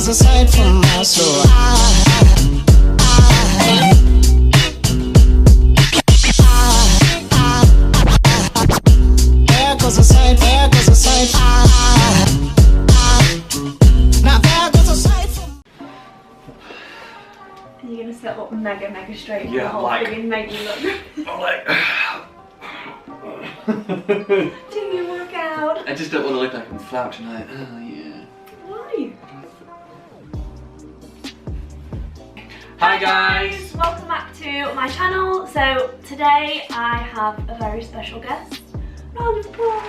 goes aside from us, so there goes aside, there goes aside. Now there goes aside from. Are you gonna sit up mega straight for Yeah, the whole like- thing and make me look? I'm like, Do you work out? I just don't want to look like I'm slouching. Like, oh yeah. Why? Hi guys! Welcome back to my channel. So today I have a very special guest. Round of applause.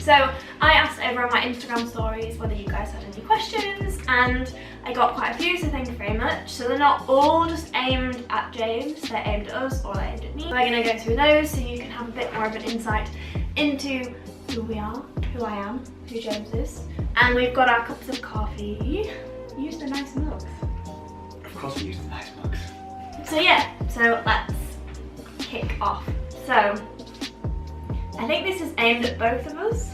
So I asked over on my Instagram stories whether you guys had any questions, and I got quite a few, so thank you very much. So they're not all just aimed at James, they're aimed at us or they're aimed at me. We're going to go through those so you can have a bit more of an insight into who we are, who I am, who James is. And we've got our cups of coffee. Use the nice mugs. Of course we use the nice mugs. So yeah, so let's kick off. So I think this is aimed at both of us.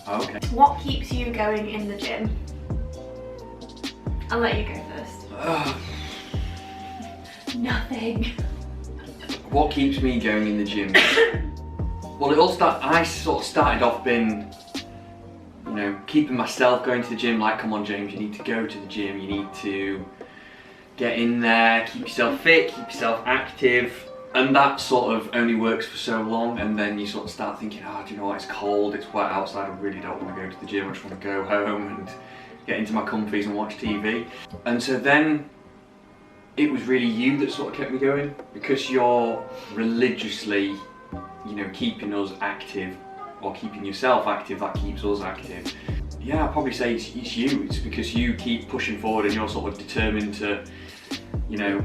Oh, okay. What keeps you going in the gym? I'll let you go first. Nothing. What keeps me going in the gym? Well, I sort of started off being, you know, keeping myself going to the gym. Like, come on, James, you need to go to the gym. You need to get in there, keep yourself fit, keep yourself active. And that sort of only works for so long, and then you sort of start thinking, oh, do you know what, it's cold, it's wet outside, I really don't want to go to the gym, I just want to go home and get into my comfies and watch TV. And so then it was really you that sort of kept me going, because you're religiously, you know, keeping us active, or keeping yourself active, that keeps us active. Yeah, I'd probably say it's you. It's because you keep pushing forward and you're sort of determined to, you know,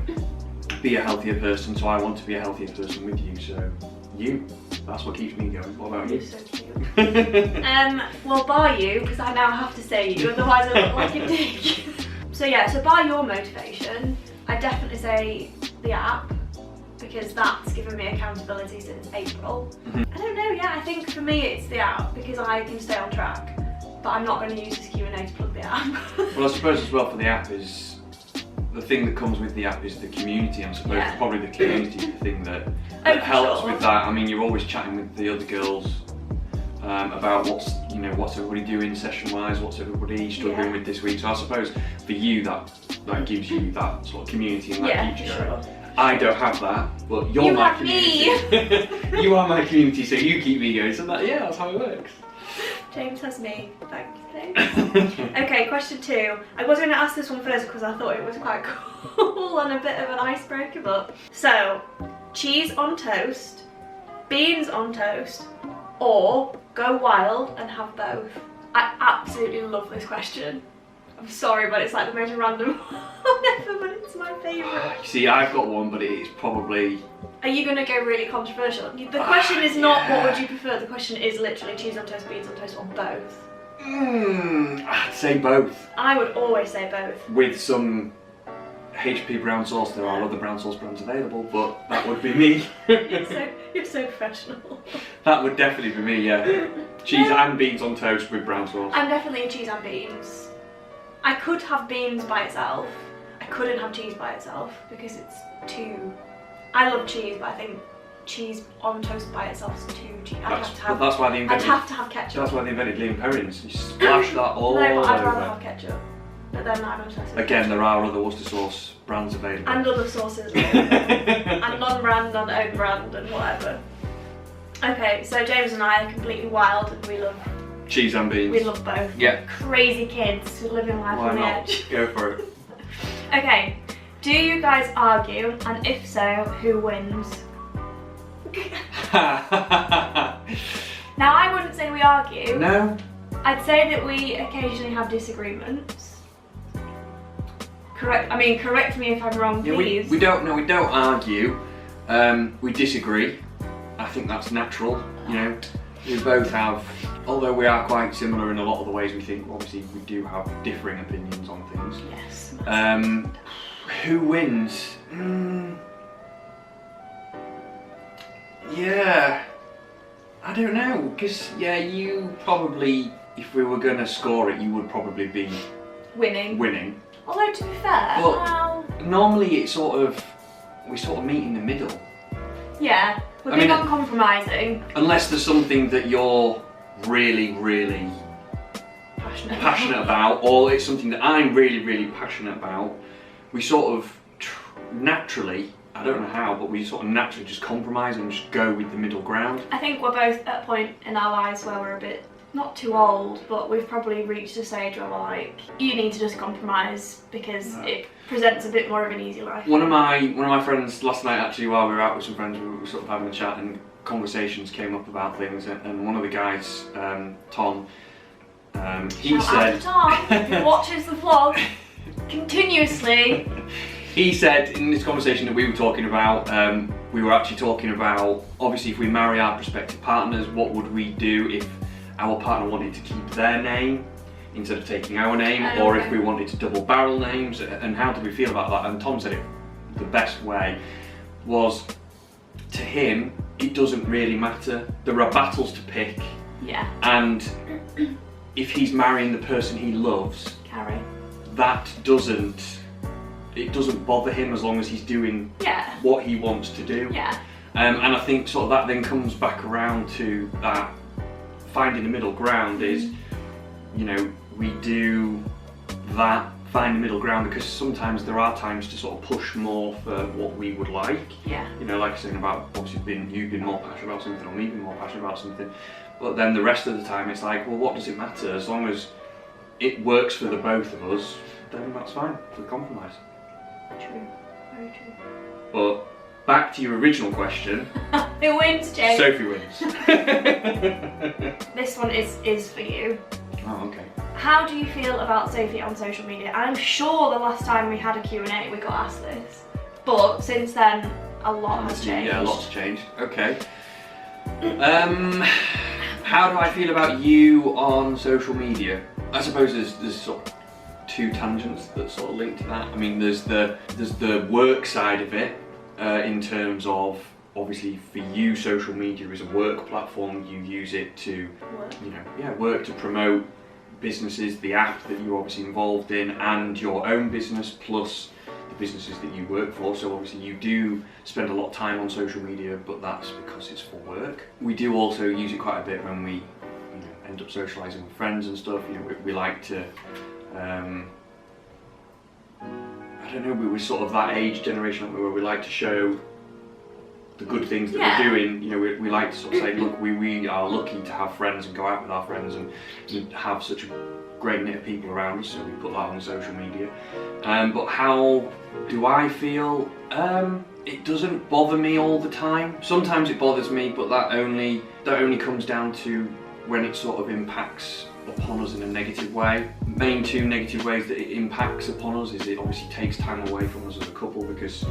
be a healthier person, so I want to be a healthier person with you, so that's what keeps me going. What about you? You're so cute. Well, bar you, because I now have to say you, otherwise I look like a dick. So yeah, so bar your motivation, I definitely say the app, because that's given me accountability since April. I don't know, yeah, I think for me it's the app, because I can stay on track, but I'm not going to use this Q&A to plug the app. Well, I suppose as well for the app is, the thing that comes with the app is the community. I suppose it's probably the community the thing that helps with that. I mean, you're always chatting with the other girls about what's everybody doing session-wise, what's everybody struggling with this week. So I suppose for you that gives you that sort of community and that keeps you going. I don't have that, but you're my community. You are my community, so you keep me going. So that's how it works. James has me. Thanks, James. Okay, question 2. I was going to ask this one first because I thought it was quite cool and a bit of an icebreaker, but so cheese on toast, beans on toast, or go wild and have both? I absolutely love this question. I'm sorry, but it's like the most random one ever, but it's my favourite. See, I've got one, but it is probably... Are you going to go really controversial? The question is not what would you prefer, the question is literally cheese on toast, beans on toast, or both. I'd say both. I would always say both. With some HP brown sauce. There are other brown sauce brands available, but that would be me. You're so professional. That would definitely be me, yeah. Cheese and beans on toast with brown sauce. I'm definitely a cheese and beans. I could have beans by itself. I couldn't have cheese by itself because it's too... I love cheese, but I think cheese on toast by itself is too cheap. That's why they invented... I'd have to have ketchup. That's why they invented Lean Perrins. You splash that all over. No, but I'd rather have ketchup. But then I'm obsessed with Again, ketchup. there are other Worcester sauce brands available. And other sauces. And non-brand, non-own brand and whatever. Okay, so James and I are completely wild and we love... Cheese and beans. We love both. Yeah. Crazy kids who live in life on the edge. Go for it. Okay, do you guys argue, and if so, who wins? Now I wouldn't say we argue. No. I'd say that we occasionally have disagreements. Correct me if I'm wrong, please. We don't argue. We disagree. I think that's natural, you know. We both have, although we are quite similar in a lot of the ways we think, obviously we do have differing opinions on things. Yes. Who wins? Yeah, I don't know, because you probably if we were going to score it, you would probably be winning. Although to be fair, well, normally it's we sort of meet in the middle. Yeah, we're big on compromising. Unless there's something that you're really, really passionate about, or it's something that I'm really, really passionate about, we sort of naturally, I don't know how, but we sort of naturally just compromise and just go with the middle ground. I think we're both at a point in our lives where we're a bit, not too old, but we've probably reached a stage where we're like, you need to just compromise because it presents a bit more of an easy life. One of my friends last night, actually, while we were out with some friends, we were sort of having a chat and conversations came up about things, and one of the guys, Tom, he said, Tom, who watches the vlog continuously. He said in this conversation that we were talking about, we were actually talking about, obviously, if we marry our prospective partners, what would we do if our partner wanted to keep their name instead of taking our name, or if we wanted to double barrel names, and how did we feel about that? And Tom said it the best way was, to him, it doesn't really matter. There are battles to pick. Yeah. And if he's marrying the person he loves, Carrie, that doesn't bother him as long as he's doing what he wants to do. Yeah. And I think sort of that then comes back around to that finding the middle ground is, you know, we do that, find the middle ground, because sometimes there are times to sort of push more for what we would like. Yeah. You know, like I was saying about, obviously you've been more passionate about something, or me being more passionate about something, but then the rest of the time it's like, well, what does it matter? As long as it works for the both of us, then that's fine, we compromise. True, very true. But back to your original question. Who wins, Jane? Sophie wins. This one is for you. Oh, okay. How do you feel about Sophie on social media? I'm sure the last time we had a Q&A we got asked this, but since then a lot has changed. Yeah, a lot's changed. Okay. How do I feel about you on social media? I suppose there's sort of two tangents that sort of link to that. I mean, there's the work side of it, in terms of, obviously for you, social media is a work platform. You use it to work to promote businesses, the app that you're obviously involved in, and your own business, plus the businesses that you work for. So obviously you do spend a lot of time on social media, but that's because it's for work. We do also use it quite a bit when we end up socialising with friends and stuff. You know, we like to I don't know, we're sort of that age generation where we like to show the good things that we're doing. You know, we like to sort of say, look, we are lucky to have friends and go out with our friends and have such a great knit of people around us, so we put that on social media. But how do I feel? It doesn't bother me all the time. Sometimes it bothers me, but that only comes down to when it sort of impacts upon us in a negative way. Main two negative ways that it impacts upon us is it obviously takes time away from us as a couple, because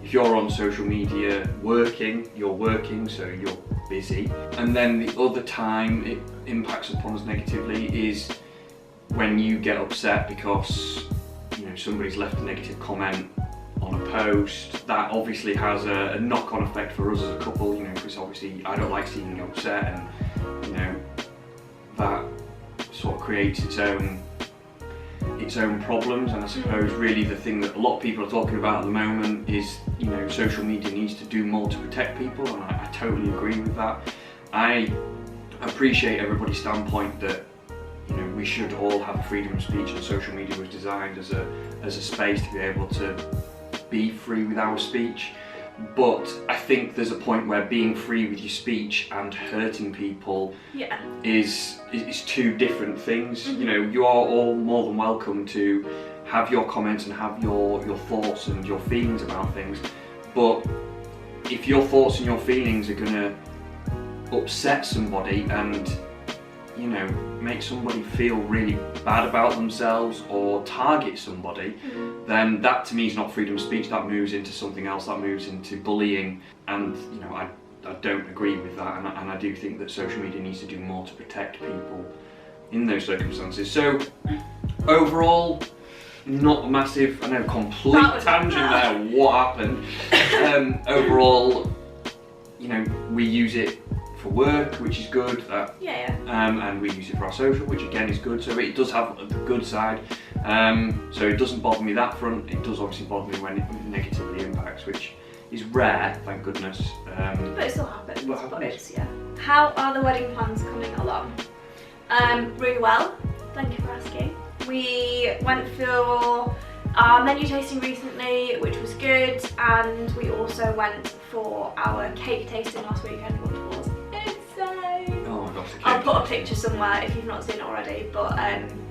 if you're on social media you're working, so you're busy. And then the other time it impacts upon us negatively is when you get upset because somebody's left a negative comment on a post. That obviously has a knock-on effect for us as a couple, because obviously I don't like seeing you upset, and that sort of creates its own problems. And I suppose really the thing that a lot of people are talking about at the moment is social media needs to do more to protect people, and I totally agree with that. I appreciate everybody's standpoint that we should all have freedom of speech, and social media was designed as a space to be able to be free with our speech. But I think there's a point where being free with your speech and hurting people is two different things. You are all more than welcome to have your comments and have your thoughts and your feelings about things. But if your thoughts and your feelings are going to upset somebody and make somebody feel really bad about themselves or target somebody, then that to me is not freedom of speech. That moves into something else. That moves into bullying, and I don't agree with that, and I do think that social media needs to do more to protect people in those circumstances. So overall, not a massive, I know, complete tangent there, what happened. Overall, we use it for work, which is good. Yeah. And we use it for our social, which again is good. So it does have a good side. So it doesn't bother me that front. It does obviously bother me when it negatively impacts, which is rare, thank goodness. But it still happens. What But happens? it's, yeah. How are the wedding plans coming along? Really well. Thank you for asking. We went for our menu tasting recently, which was good, and we also went for our cake tasting last weekend, which was insane. Oh my gosh, the cake. I'll put a picture somewhere if you've not seen it already, but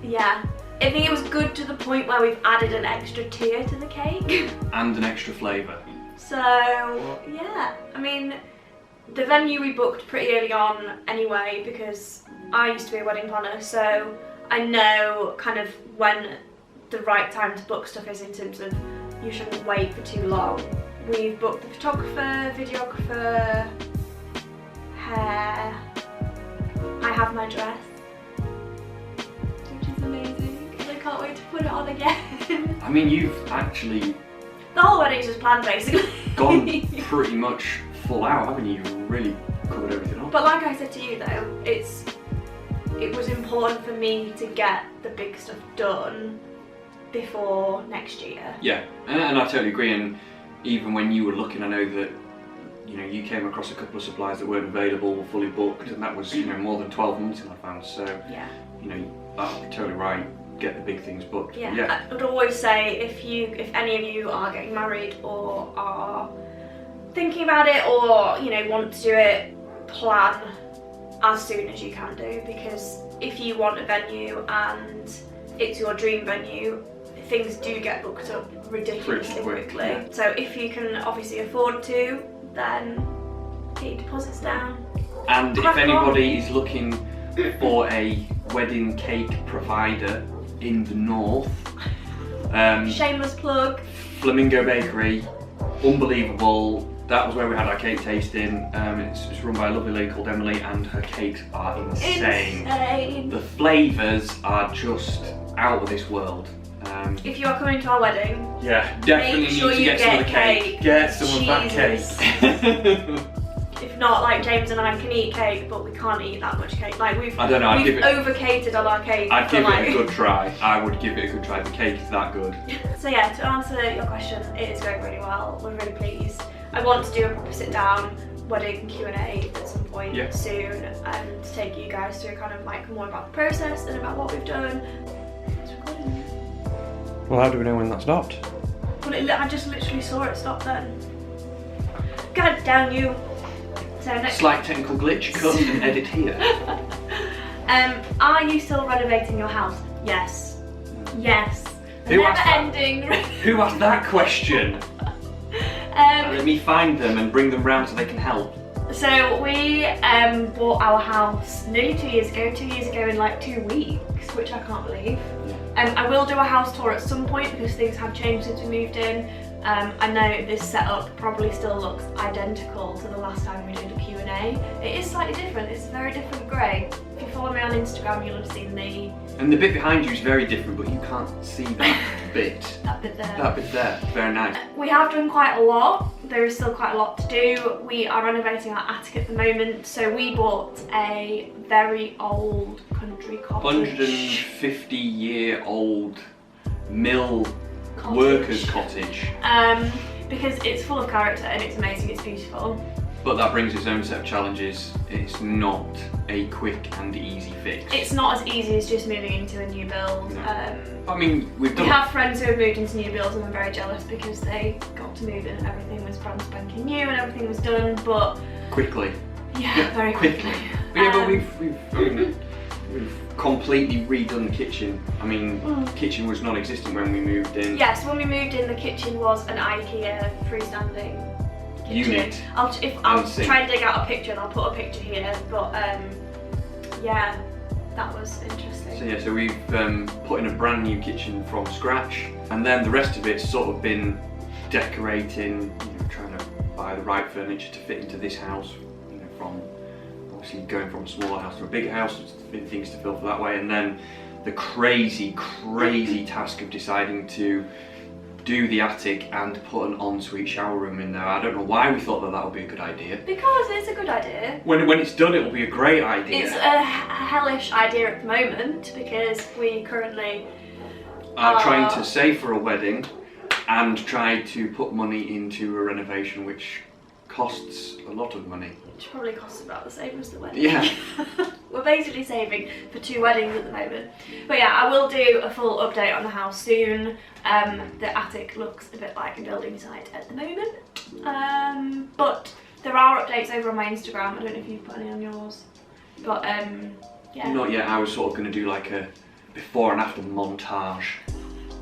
yeah. I think it was good to the point where we've added an extra tier to the cake. And an extra flavour. So, yeah, I mean, the venue we booked pretty early on anyway, because I used to be a wedding planner, so I know kind of when the right time to book stuff is in terms of you shouldn't wait for too long. We've booked the photographer, videographer, hair. I have my dress, which is amazing. I can't wait to put it on again. I mean, you've actually The whole wedding's just planned basically. gone pretty much full out, haven't you? You've really covered everything up. But like I said to you though, it was important for me to get the big stuff done before next year. Yeah, and I totally agree. And even when you were looking, I know that you came across a couple of suppliers that weren't available, were fully booked, and that was more than 12 months in advance. So Yeah. that'll be totally right. Get the big things booked. Yeah. I would always say if any of you are getting married or are thinking about it or want to do it, plan as soon as you can do, because if you want a venue and it's your dream venue, things do get booked up ridiculously quickly. Yeah. So if you can obviously afford to, then get your deposits down. And if Crack on. anybody is looking for a wedding cake provider in the north, Shameless plug. Flamingo Bakery, unbelievable. That was where we had our cake tasting. It's run by a lovely lady called Emily, and her cakes are insane. The flavours are just out of this world. If you are coming to our wedding, Yeah, definitely make sure need to you get some of the get cake. cake. Get some of that Jesus. cake. if not, like James and I can eat cake, but we can't eat that much cake. Like I don't know, I'd we've give it- over-catered on our cake. I'd for, give like... it a good try. I would give it a good try. The cake is that good. So yeah, to answer your question, it is going really well. We're really pleased. I want to do a proper sit-down wedding Q&A at some point soon, and to take you guys through kind of like more about the process and about what we've done. It's recording. Well, how do we know when that stopped? Well, I just literally saw it stop then. God damn you. So next. Slight technical glitch. Cut and edit here. Are you still renovating your house? Yes. Yes. The Who asked that? never-ending. Who asked that question? Let me find them and bring them round so they can help. So we bought our house nearly 2 years ago. 2 years ago in like 2 weeks, which I can't believe. I will do a house tour at some point because things have changed since we moved in. I know this setup probably still looks identical to the last time we did a Q&A. It is slightly different. It's a very different grey. If you follow me on Instagram, you'll have seen And the bit behind you is very different, but you can't see that bit. that bit there. That bit there. Very nice. We have done quite a lot. There is still quite a lot to do. We are renovating our attic at the moment, so we bought a very old country cottage. 150-year-old mill Cottage. workers' cottage. Because it's full of character and it's amazing, it's beautiful. But that brings its own set of challenges. It's not a quick and easy fix. It's not as easy as just moving into a new build. No. I mean, we've We done. have friends who have moved into new builds and I'm very jealous because they got to move in and everything was brand spanking new and everything was done, but Quickly. yeah, very quickly. But yeah, but we've completely redone the kitchen. I mean, kitchen was non-existent when we moved in. Yes, when we moved in, the kitchen was an IKEA freestanding kitchen. Unit. I'll And sink. try and dig out a picture and I'll put a picture here, but yeah, that was interesting. So yeah, so we've put in a brand new kitchen from scratch, and then the rest of it's sort of been decorating, trying to buy the right furniture to fit into this house, from obviously going from a smaller house to a bigger house, there's been things to fill for that way, and then the crazy task of deciding to do the attic and put an ensuite shower room in there. I don't know why we thought that would be a good idea. Because it's a good idea. When it's done, it will be a great idea. It's a hellish idea at the moment because we currently are trying to save for a wedding and try to put money into a renovation which costs a lot of money. Which probably costs about the same as the wedding. Yeah. We're basically saving for 2 weddings at the moment. But yeah, I will do a full update on the house soon. The attic looks a bit like a building site at the moment. But there are updates over on my Instagram. I don't know if you've put any on yours. But yeah. Not yet. I was sort of going to do like a before and after montage.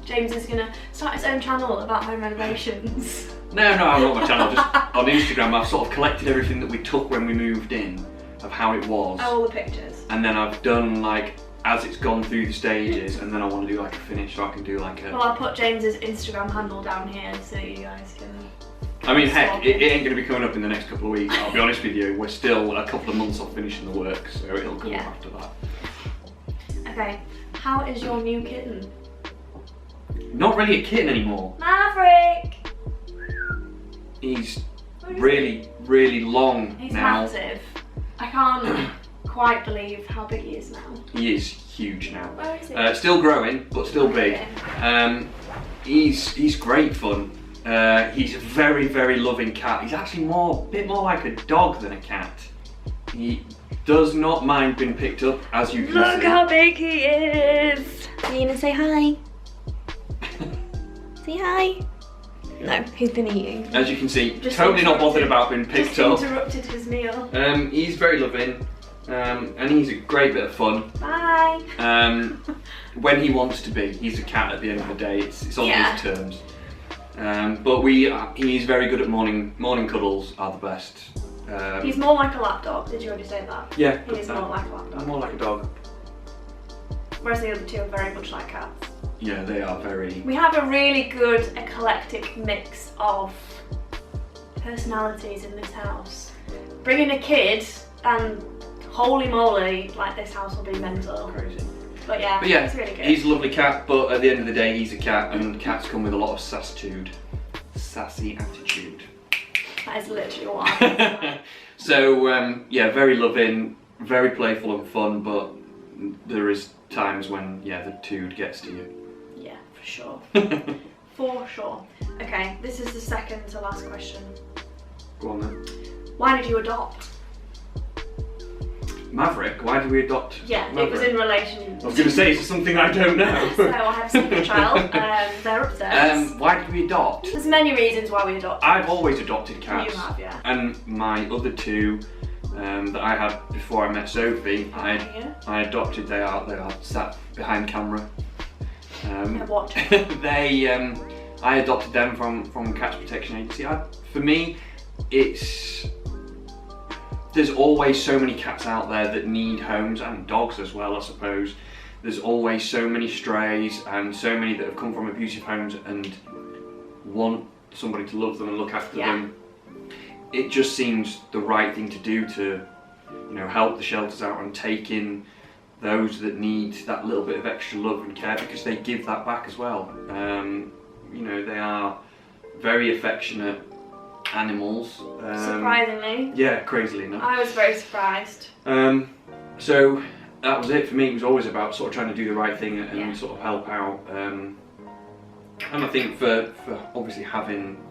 James is going to start his own channel about home renovations. No, I'm not my channel, just on Instagram I've sort of collected everything that we took when we moved in, of how it was. Oh, all the pictures. And then I've done like, as it's gone through the stages, and then I want to do like a finish so I can do like a... Well, I'll put James's Instagram handle down here so you guys can... I mean, heck, it ain't going to be coming up in the next couple of weeks, I'll be honest with you. We're still a couple of months off finishing the work, so it'll come up after that. Okay, how is your new kitten? Not really a kitten anymore. Maverick! He's really long He's now. massive. I can't quite believe how big he is now. He is huge now. Where is he? Still growing, but still big. He's great fun. He's a very loving cat. He's actually a bit more like a dog than a cat. He does not mind being picked up, as you can see. Look how big he is! Are you gonna say hi? Say hi. No, he's been eating. As you can see, Just totally not bothered about being picked up. Just interrupted his meal. He's very loving, and he's a great bit of fun. Bye. When he wants to be, he's a cat at the end of the day. It's on his terms. But he's very good at morning cuddles. Are the best. He's more like a lapdog. Did you already say that? Yeah. He is more like a lapdog. More like a dog. Whereas the other two are very much like cats. Yeah, they are very... We have a really good eclectic mix of personalities in this house. Bringing a kid and holy moly, like this house will be mental. Crazy. But yeah, it's really good. He's a lovely cat, but at the end of the day he's a cat, and cats come with a lot of sassitude. Sassy attitude. That is literally what I So, yeah, very loving, very playful and fun, but there is times when, yeah, the tude gets to you. Yeah, for sure. For sure. Okay, this is the second to last question. Go on then. Why did you adopt? Maverick? Why did we adopt Yeah, Maverick? it was in relation. I was going to say, is it something I don't know? So I have a second child, they're upstairs. Why did we adopt? There's many reasons why we adopted. I've always adopted cats. You have, yeah. And my other two that I had before I met Sophie, I adopted. They are sat behind camera. What? I adopted them from Cats Protection Agency. For me, there's always so many cats out there that need homes, and dogs as well, I suppose. There's always so many strays and so many that have come from abusive homes and want somebody to love them and look after them. It just seems the right thing to do to, help the shelters out and take in those that need that little bit of extra love and care, because they give that back as well. They are very affectionate animals. Surprisingly. Yeah, crazily enough. I was very surprised. So that was it for me. It was always about sort of trying to do the right thing and sort of help out. And I think for obviously having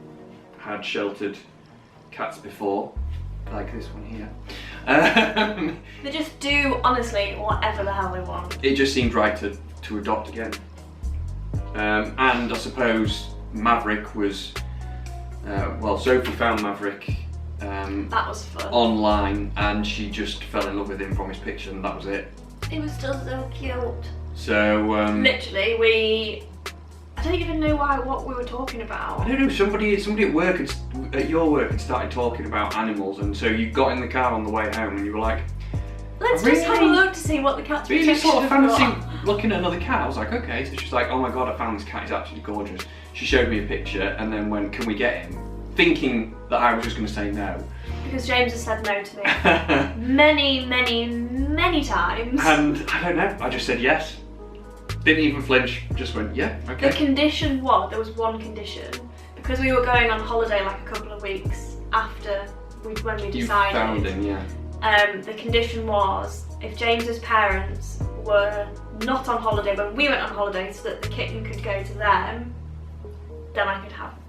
had sheltered cats before, like this one here, They just do, honestly, whatever the hell they want. it just seemed right to adopt again. And I suppose Maverick was, Sophie found Maverick That was fun. online, and she just fell in love with him from his picture, and that was it. It was still so cute. So Literally, I don't even know what we were talking about. I don't know. Somebody at work at your work had started talking about animals, and so you got in the car on the way home, and you were like, Let's just have a look to see what the cat's really sort of protection fancy looking at another cat. I was like, okay. So she's like, oh my god, I found this cat. He's actually gorgeous. She showed me a picture, and then went, can we get him? Thinking that I was just going to say no. Because James has said no to me many times. And I don't know. I just said yes. Didn't even flinch, just went, yeah, okay. The condition was, there was one condition, because we were going on holiday like a couple of weeks after when we decided. You found him, yeah. The condition was, if James's parents were not on holiday when we went on holiday so that the kitten could go to them, then I could have him.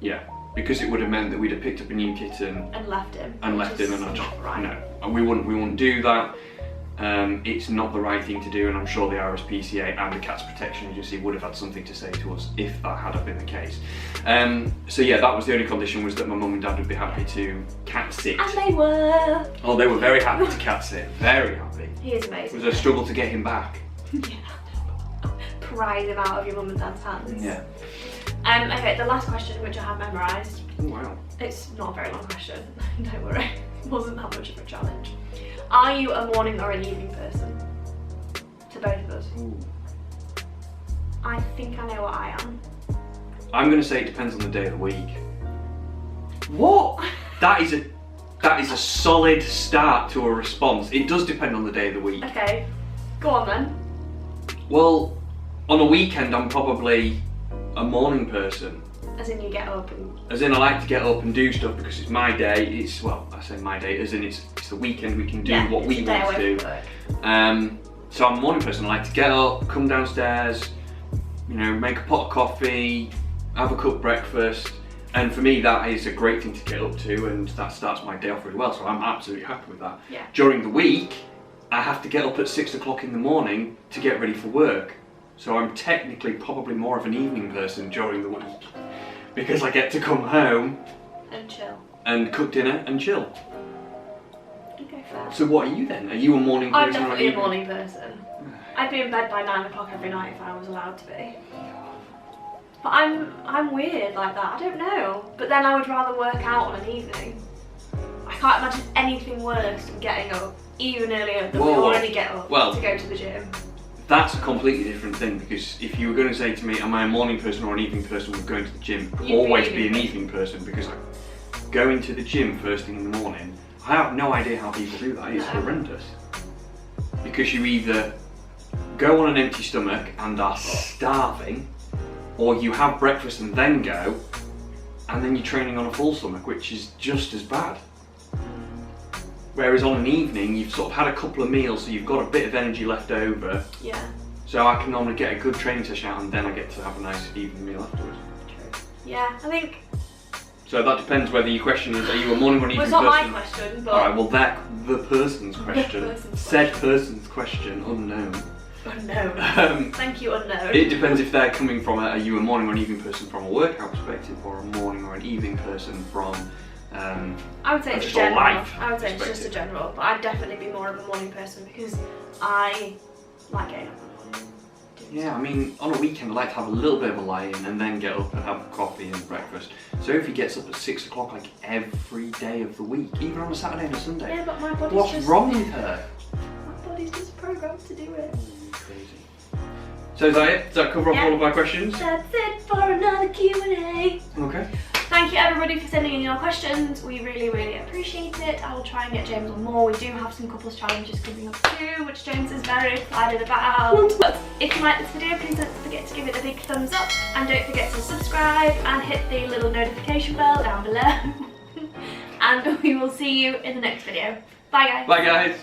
Yeah, because it would have meant that we'd have picked up a new kitten and left him. And left him, and not right. No, and we wouldn't do that. It's not the right thing to do, and I'm sure the RSPCA and the Cats Protection Agency would have had something to say to us if that had been the case. So yeah, that was the only condition, was that my mum and dad would be happy to cat sit. And they were. Oh, they were very happy to cat sit, very happy. He is amazing. It was a struggle to get him back. Yeah. Prise him out of your mum and dad's hands. Yeah. Okay, the last question, which I have memorised. Oh, wow. It's not a very long question, don't worry. It wasn't that much of a challenge. Are you a morning or an evening person? To both of us. Ooh. I think I know what I am. I'm going to say it depends on the day of the week. What? That is a solid start to a response. It does depend on the day of the week. Okay, go on then. Well, on a weekend I'm probably a morning person. As in you get up and... As in I like to get up and do stuff because it's my day. It's, well, I say my day, as in it's the weekend, we can do what we want to do. So I'm a morning person. I like to get up, come downstairs, you know, make a pot of coffee, have a cooked breakfast. And for me, that is a great thing to get up to, and that starts my day off really well. So I'm absolutely happy with that. Yeah. During the week, I have to get up at 6 o'clock in the morning to get ready for work. So I'm technically probably more of an evening person during the week, because I get to come home and chill and cook dinner and chill. Okay, fair. So what are you then? Are you a morning person? I'm definitely a morning person. I'd be in bed by 9 o'clock every night if I was allowed to be. But I'm weird like that. I don't know. But then I would rather work out on an evening. I can't imagine anything worse than getting up even earlier than we already get up to go to the gym. That's a completely different thing, because if you were going to say to me, am I a morning person or an evening person with going to the gym, I'd always be an evening person, because going to the gym first thing in the morning, I have no idea how people do that. It's horrendous. Because you either go on an empty stomach and are starving, or you have breakfast and then go, and then you're training on a full stomach, which is just as bad. Whereas on an evening, you've sort of had a couple of meals, so you've got a bit of energy left over. Yeah. So I can normally get a good training session out, and then I get to have a nice evening meal afterwards. True. Yeah, I think... So that depends whether your question is, are you a morning or an evening person? Well, it's not my question, but... Alright, well, that's the person's question. Said person's question, unknown. Unknown. Thank you, unknown. It depends if they're coming from are you a morning or an evening person from a workout perspective, or a morning or an evening person from I would say it's just general. life I would say it's just a general, but I'd definitely be more of a morning person because I like getting up in the morning. Yeah, I mean, on a weekend I like to have a little bit of a lie-in and then get up and have coffee and breakfast. So if he gets up at 6 o'clock like every day of the week, even on a Saturday and a Sunday, yeah, but my body's what's wrong with her? My body's just programmed to do it. Crazy. So is that it? Does that cover up all of our questions? That's it for another Q&A. Okay. Thank you everybody for sending in your questions. We really, really appreciate it. I will try and get James on more. We do have some couples challenges coming up too, which James is very excited about. But if you like this video, please don't forget to give it a big thumbs up, and don't forget to subscribe and hit the little notification bell down below. And we will see you in the next video. Bye guys. Bye guys.